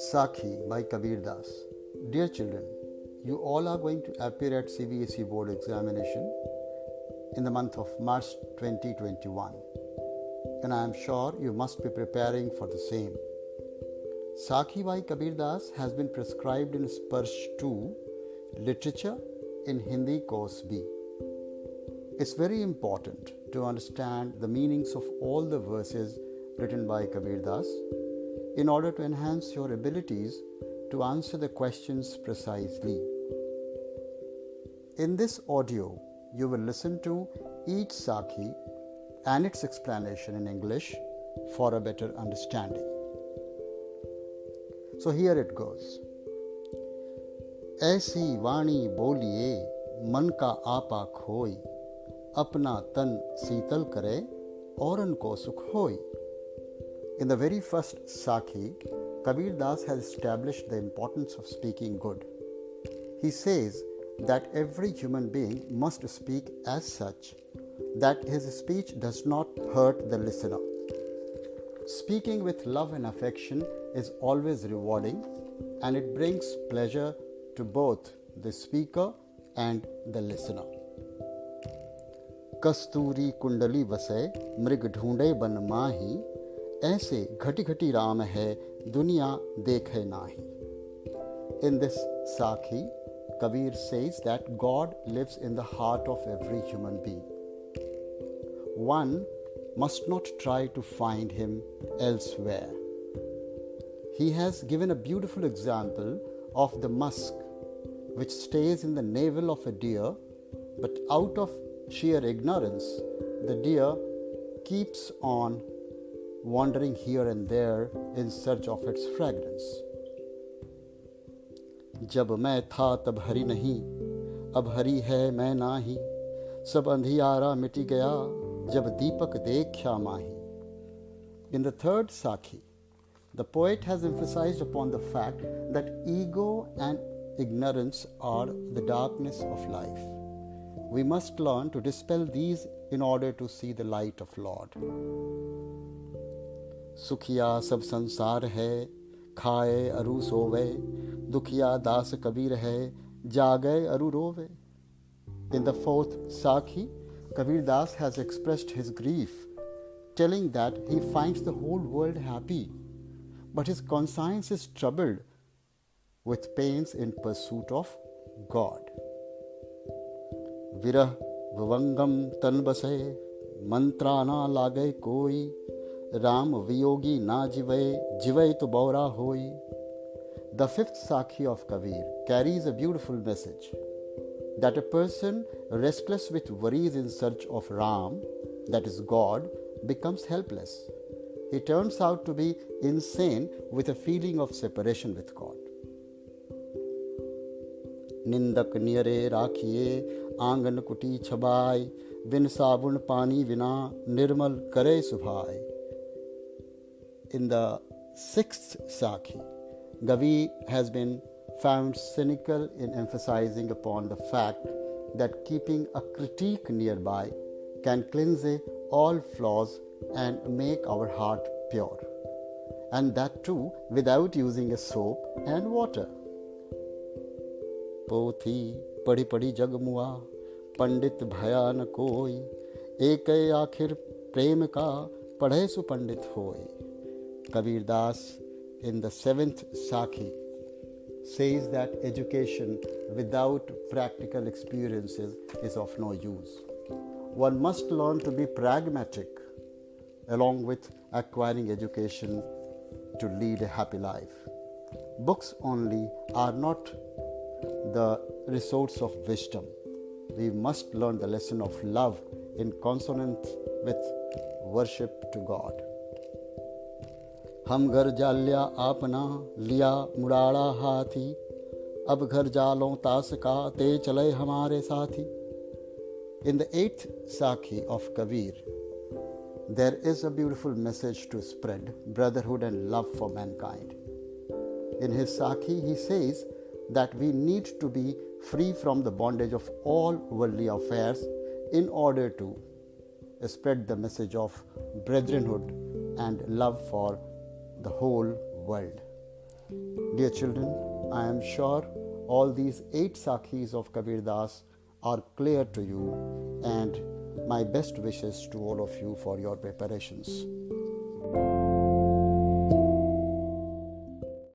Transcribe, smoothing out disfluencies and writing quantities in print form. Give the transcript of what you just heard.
Sakhi by Kabir Das. Dear children, you all are going to appear at CBSE board examination in the month of March 2021, and I am sure you must be preparing for the same. Sakhi by Kabir Das has been prescribed in Sparsh 2, Literature in Hindi Course B. It's very important to understand the meanings of all the verses written by Kabir Das in order to enhance your abilities to answer the questions precisely. In this audio, you will listen to each Sakhi and its explanation in English for a better understanding. So here it goes. ऐसी वाणी बोलिए मन का आपा खोई, अपना तन शीतल करे औरन को सुख होई. In the very first Sakhi, Kabir Das has established the importance of speaking good. He says that every human being must speak as such that his speech does not hurt the listener. Speaking with love and affection is always rewarding, and it brings pleasure to both the speaker and the listener. कस्तूरी कुंडली बसे मृग ढूंढे बन माही, ऐसे घटी घटी राम है दुनिया देखे नाही. In this Sakhi, Kabir says that God lives in the heart of every human being. One must not try to find him elsewhere. He has given a beautiful example of the musk which stays in the navel of a deer, but out of sheer ignorance, the deer keeps on wandering here and there in search of its fragrance. जब मैं था तब हरी नहीं, अब हरी है मैं नाही, सब अंधियारा मिटी गया जब दीपक देखा माही. In the third Sakhi, the poet has emphasized upon the fact that ego and ignorance are the darkness of life. We must learn to dispel these in order to see the light of Lord. सुखिया सब संसार है, खाए अरु सोवे, दुखिया दास कबीर है, जागे अरु रोवे. In the fourth Sakhi, Kabir Das has expressed his grief, telling that he finds the whole world happy, but his conscience is troubled with pains in pursuit of God. विरह विवंगम तन बसे, मंत्रा ना लागे कोई, राम वियोगी ना जिवे, जिवे तो बौरा होई. The fifth Sakhi of Kabir carries a beautiful message that a person restless with worries in search of Ram, that is God, becomes helpless. He turns out to be insane with a feeling of separation with God. निंदक नियरे राखिए आंगन कुटी छबाय, बिन साबुन पानी बिना निर्मल करे सुभाय. In the sixth Sakhi, Gavi has been found cynical in emphasizing upon the fact that keeping a critique nearby can cleanse all flaws and make our heart pure, and that too without using a soap and water. पोथी पढ़ी पढ़ी जग मुआ, पंडित भया न कोई, एक आखिर प्रेम का पढ़े सुपंडित होय. Kabir Das in the seventh Sakhi says that education without practical experiences is of no use. One must learn to be pragmatic along with acquiring education to lead a happy life. Books only are not the resource of wisdom. We must learn the lesson of love in consonance with worship to God. हम घर जाल्या आपना लिया मुड़ाड़ा हाथी, अब घर जालों तास का ते चले हमारे साथी. In the eighth Sakhi of Kabir, there is a beautiful message to spread brotherhood and love for mankind. In his Sakhi, he says that we need to be free from the bondage of all worldly affairs in order to spread the message of brotherhood and love for the whole world. Dear children, I am sure all these 8 Sakhis of Kabir Das are clear to you, and my best wishes to all of you for your preparations.